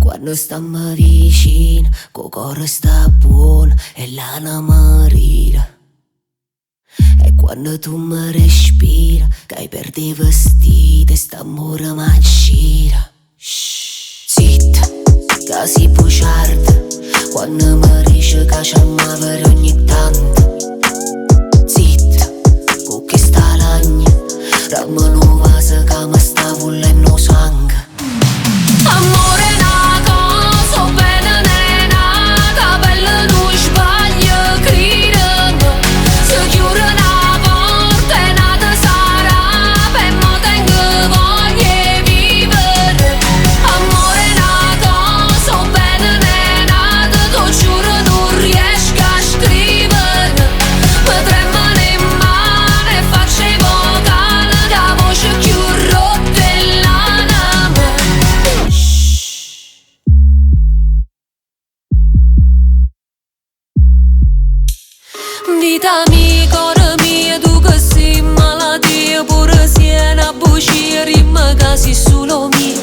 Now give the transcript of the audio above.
Quando stiamo vicino, co' cuore sta buono e l'anima rira. E quando tu mi respiri, che hai perdi i vestiti e st'amore m'accira. Zitta, che si bugiarda, quando mi dici che c'è male ogni tanto. Zitta, con chi sta lagna, ramma un vaso che mi sta volendo sangue. Amore na cosa, bene nena, che bella non sbaglia, credimi. Se chiude una porta e nata sarà, per mo tengo voglia di vivere. Amore na cosa, bene nena, te lo giuro non riesco a scrivere. Mi tremano in mano e faccio i vocali, che voce più rotta è l'anima. Vita mia, cuore mio, tu che sei malattia, pure se è una bugia, rima che sei solo mia.